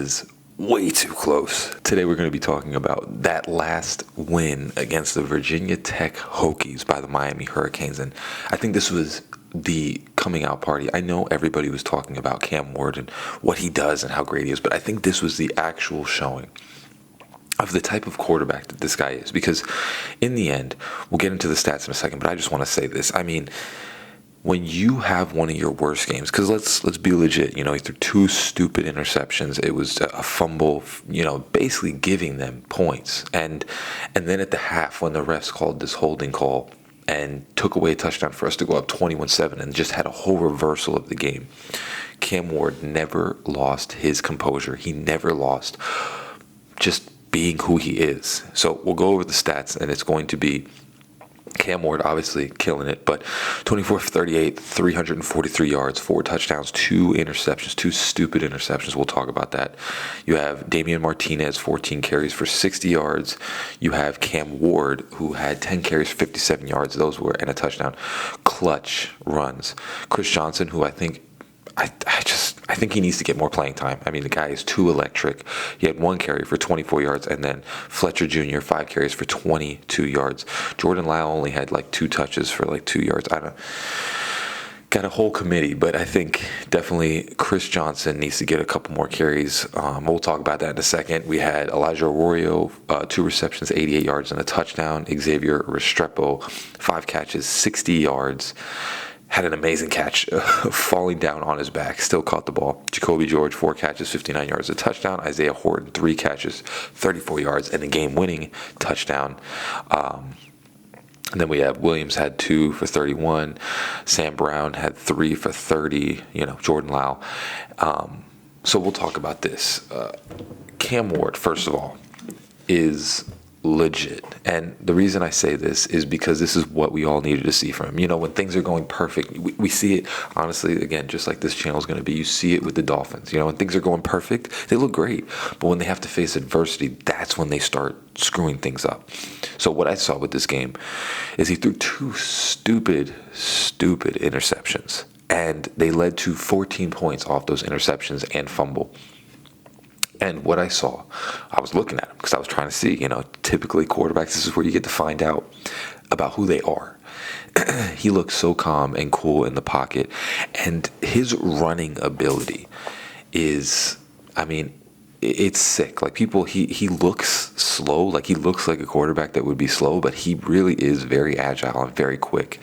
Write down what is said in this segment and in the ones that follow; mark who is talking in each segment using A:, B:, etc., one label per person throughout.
A: was way too close. Today we're going to be talking about that last win against the Virginia Tech Hokies by the Miami Hurricanes. And I think this was the coming out party. I know everybody was talking about Cam Ward and what he does and how great he is, but I think this was the actual showing of the type of quarterback that this guy is. Because in the end, we'll get into the stats in a second, but I just want to say this. I mean, when you have one of your worst games, because let's be legit, he threw two stupid interceptions. It was a fumble, basically giving them points. And then at the half, when the refs called this holding call and took away a touchdown for us to go up 21-7 and just had a whole reversal of the game, Cam Ward never lost his composure. He never lost just being who he is. So we'll go over the stats, and it's going to be Cam Ward obviously killing it, but 24 for 38, 343 yards, 4 touchdowns, 2 interceptions, 2 stupid interceptions. We'll talk about that. You have Damian Martinez, 14 carries for 60 yards. You have Cam Ward, who had 10 carries for 57 yards. Those were and a touchdown. Clutch runs. Chris Johnson, who I think he needs to get more playing time. I mean, the guy is too electric. He had 1 carry for 24 yards, and then Fletcher Jr., 5 carries for 22 yards. Jordan Lyle only had 2 touches for 2 yards. I don't got a whole committee, but I think definitely Chris Johnson needs to get a couple more carries. We'll talk about that in a second. We had Elijah Arroyo, 2 receptions, 88 yards, and a touchdown. Xavier Restrepo, 5 catches, 60 yards. Had an amazing catch, falling down on his back, still caught the ball. Jacoby George, 4 catches, 59 yards, a touchdown. Isaiah Horton, 3 catches, 34 yards, and a game-winning touchdown. And then we have Williams had 2 for 31. Sam Brown had 3 for 30, Jordan Lyle. So we'll talk about this. Cam Ward, first of all, is legit. And the reason I say this is because this is what we all needed to see from him. When things are going perfect, we see it, honestly, again, just like this channel is going to be, you see it with the Dolphins. When things are going perfect, they look great. But when they have to face adversity, that's when they start screwing things up. So what I saw with this game is he threw 2 stupid interceptions. And they led to 14 points off those interceptions and fumble. And what I saw, I was looking at him because I was trying to see, typically quarterbacks, this is where you get to find out about who they are. He looks so calm and cool in the pocket. And his running ability is, it's sick. He looks slow. He looks like a quarterback that would be slow, but he really is very agile and very quick.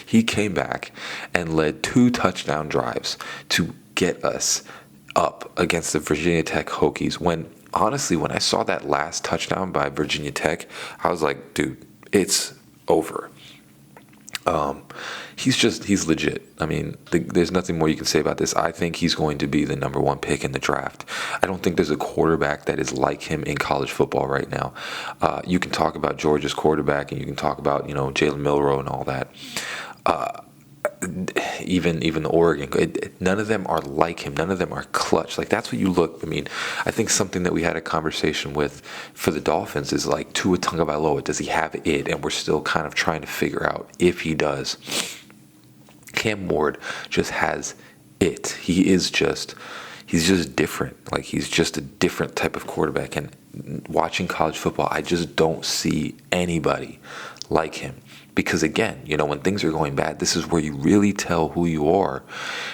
A: He came back and led 2 touchdown drives to get us up against the Virginia Tech Hokies. When I saw that last touchdown by Virginia Tech, I was like, dude, it's over. He's legit. There's nothing more you can say about this. I think he's going to be the number 1 pick in the draft. I don't think there's a quarterback that is like him in college football right now. You can talk about Georgia's quarterback, and you can talk about, Jalen Milroe and all that. Even Oregon, none of them are like him. None of them are clutch. That's what you look. I think something that we had a conversation with for the Dolphins is Tua Tagovailoa. Does he have it? And we're still kind of trying to figure out if he does. Cam Ward just has it. He's just different. He's just a different type of quarterback. And watching college football, I just don't see anybody like him. Because again, when things are going bad, this is where you really tell who you are.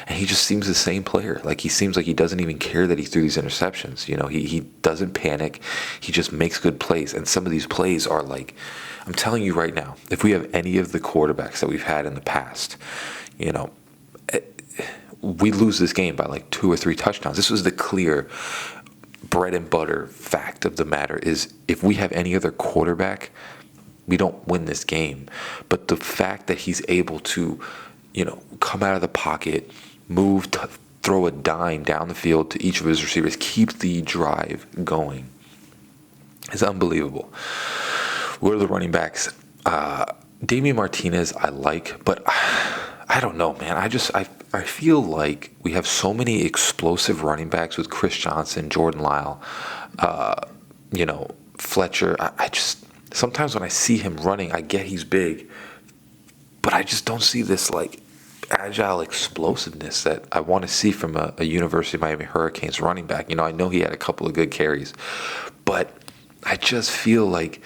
A: And he just seems the same player. He seems like he doesn't even care that he threw these interceptions. He doesn't panic. He just makes good plays. And some of these plays are I'm telling you right now, if we have any of the quarterbacks that we've had in the past, we lose this game by 2 or 3 touchdowns. This was the clear bread and butter fact of the matter is if we have any other quarterback, we don't win this game. But the fact that he's able to, come out of the pocket, move, throw a dime down the field to each of his receivers, keep the drive going, is unbelievable. What are the running backs? Damian Martinez I like, but I don't know, man. I feel like we have so many explosive running backs with Chris Johnson, Jordan Lyle, Fletcher. I just sometimes when I see him running, I get he's big, but I just don't see this agile explosiveness that I want to see from a University of Miami Hurricanes running back. I know he had a couple of good carries, but I just feel like,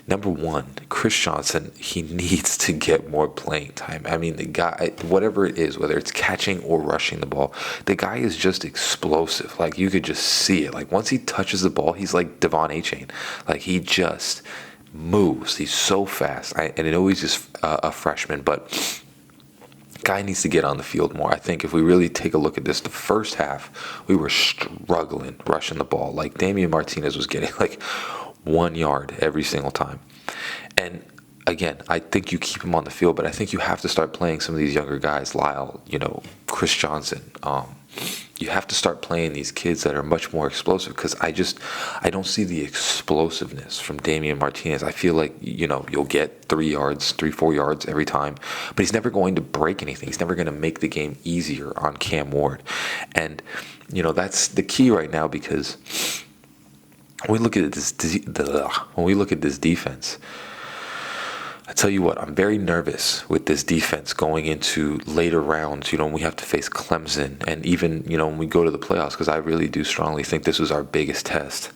A: number one, Chris Johnson, he needs to get more playing time. I mean, the guy, whatever it is, whether it's catching or rushing the ball, the guy is just explosive. Like, you could just see it. Like, once he touches the ball, he's like Devon Achane. Like, he just moves. He's so fast. And I know he's just a freshman, but guy needs to get on the field more. I think if we really take a look at this, the first half, we were struggling rushing the ball. Like, Damian Martinez was getting like 1 yard every single time. And again, I think you keep him on the field, but I think you have to start playing some of these younger guys, Lyle, Chris Johnson. You have to start playing these kids that are much more explosive, because I don't see the explosiveness from Damian Martinez. I feel like, you'll get 4 yards every time, but he's never going to break anything. He's never going to make the game easier on Cam Ward. And, that's the key right now, because when we look at this defense, I tell you what, I'm very nervous with this defense going into later rounds. We have to face Clemson, and even, when we go to the playoffs, because I really do strongly think this was our biggest test.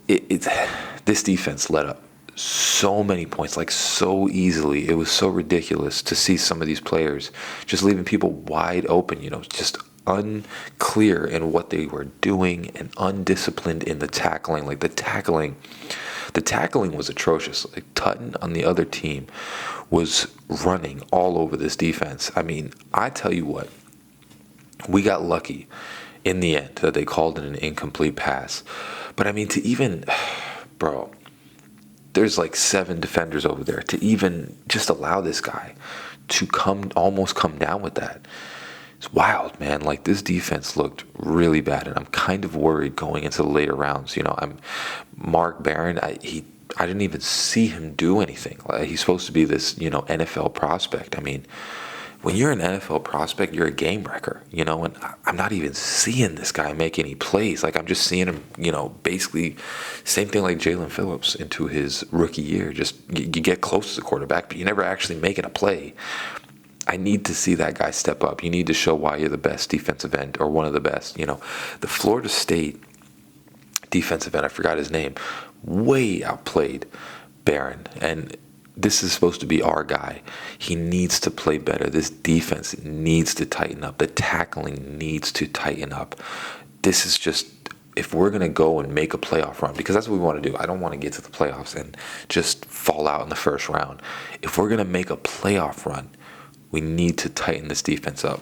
A: This defense let up so many points, like so easily. It was so ridiculous to see some of these players just leaving people wide open, just unclear in what they were doing and undisciplined in the tackling. Like, the tackling was atrocious. Like, Tutton on the other team was running all over this defense. I mean, I tell you what, we got lucky in the end that they called it an incomplete pass. But I mean, bro, there's like 7 defenders over there. To even just allow this guy to almost come down with that, it's wild, man. Like, this defense looked really bad, and I'm kind of worried going into the later rounds. Mark Barron, I didn't even see him do anything. Like, he's supposed to be this, NFL prospect. I mean, when you're an NFL prospect, you're a game wrecker, and I'm not even seeing this guy make any plays. Like, I'm just seeing him, basically same thing like Jalen Phillips into his rookie year. Just you get close to the quarterback, but you're never actually making a play. I need to see that guy step up. You need to show why you're the best defensive end, or one of the best. The Florida State defensive end, I forgot his name, way outplayed Barron. And this is supposed to be our guy. He needs to play better. This defense needs to tighten up. The tackling needs to tighten up. This is just, if we're going to go and make a playoff run, because that's what we want to do. I don't want to get to the playoffs and just fall out in the first round. If we're going to make a playoff run, we need to tighten this defense up.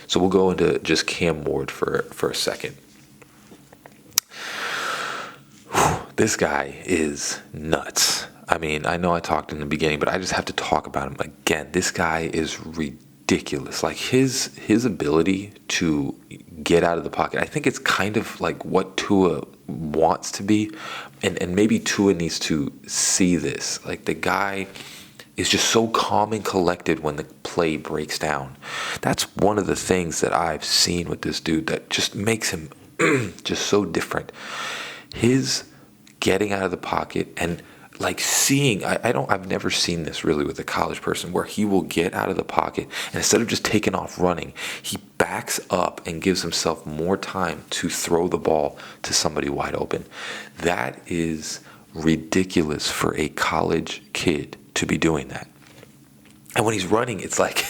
A: So we'll go into just Cam Ward for a second. This guy is nuts. I mean, I know I talked in the beginning, but I just have to talk about him again. This guy is ridiculous. Like, his ability to get out of the pocket, I think it's kind of like what Tua wants to be. And maybe Tua needs to see this. Like, the guy is just so calm and collected when the play breaks down. That's one of the things that I've seen with this dude that just makes him just so different. His getting out of the pocket and like seeing, I've never seen this really with a college person, where he will get out of the pocket and instead of just taking off running, he backs up and gives himself more time to throw the ball to somebody wide open. That is ridiculous for a college kid to be doing that. And when he's running, it's like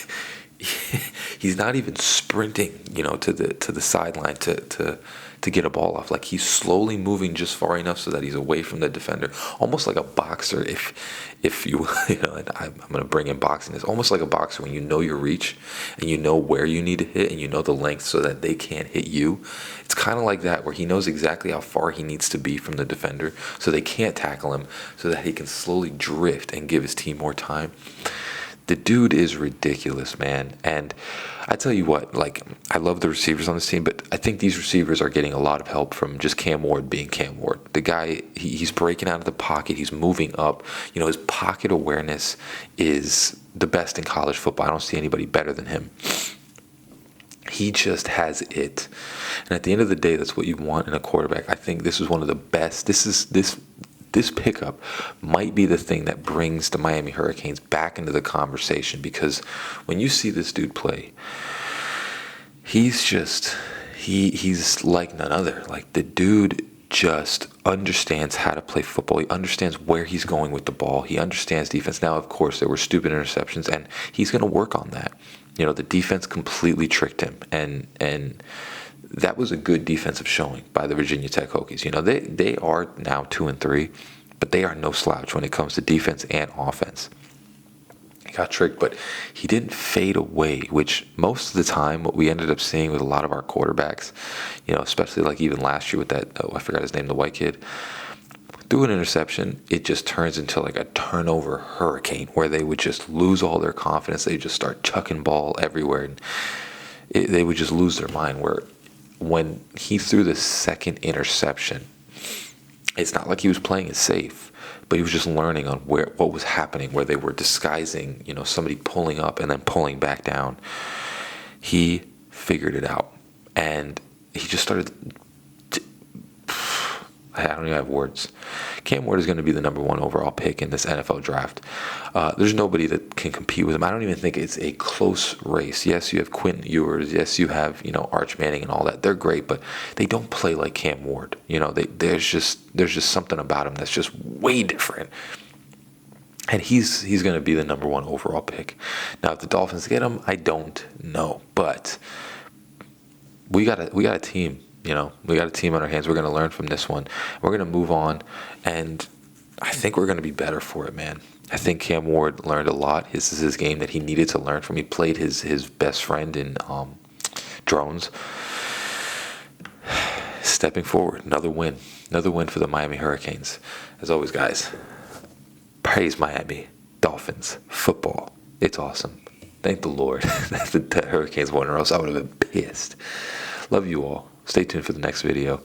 A: he's not even sprinting, to the sideline to get a ball off. Like, he's slowly moving just far enough so that he's away from the defender, almost like a boxer. If you, and I'm going to bring in boxing. It's almost like a boxer when you know your reach and you know where you need to hit and you know the length so that they can't hit you. It's kind of like that, where he knows exactly how far he needs to be from the defender so they can't tackle him, so that he can slowly drift and give his team more time. The dude is ridiculous, man. And I tell you what, like, I love the receivers on this team, but I think these receivers are getting a lot of help from just Cam Ward being Cam Ward. The guy, he's breaking out of the pocket. He's moving up. His pocket awareness is the best in college football. I don't see anybody better than him. He just has it. And at the end of the day, that's what you want in a quarterback. I think this is one of the best. This this pickup might be the thing that brings the Miami Hurricanes back into the conversation, because when you see this dude play, he's like none other. Like, the dude just understands how to play football. He understands where he's going with the ball. He understands defense. Now, of course, there were stupid interceptions, and he's going to work on that. You know, the defense completely tricked him, and that was a good defensive showing by the Virginia Tech Hokies. You know, they are now 2-3, but they are no slouch when it comes to defense and offense. He got tricked, but he didn't fade away, which most of the time what we ended up seeing with a lot of our quarterbacks, you know, especially like even last year with that, I forgot his name, the white kid, threw an interception, it just turns into like a turnover hurricane where they would just lose all their confidence. They just start chucking ball everywhere, and they would just lose their mind. Where when he threw the second interception, it's not like he was playing it safe, but he was just learning on what was happening, where they were disguising, you know, somebody pulling up and then pulling back down. He figured it out, and he just started. I don't even have words. Cam Ward is going to be the number 1 overall pick in this NFL draft. There's nobody that can compete with him. I don't even think it's a close race. Yes, you have Quentin Ewers. Yes, you have, you know, Arch Manning and all that. They're great, but they don't play like Cam Ward. You know, there's just something about him that's just way different. And he's going to be the number 1 overall pick. Now, if the Dolphins get him, I don't know, but we got a team. You know, we got a team on our hands. We're going to learn from this one. We're going to move on, and I think we're going to be better for it, man. I think Cam Ward learned a lot. This is his game that he needed to learn from. He played his best friend in drones. Stepping forward, another win for the Miami Hurricanes. As always, guys, praise Miami Dolphins football. It's awesome. Thank the Lord that the Hurricanes won, or else I would have been pissed. Love you all. Stay tuned for the next video.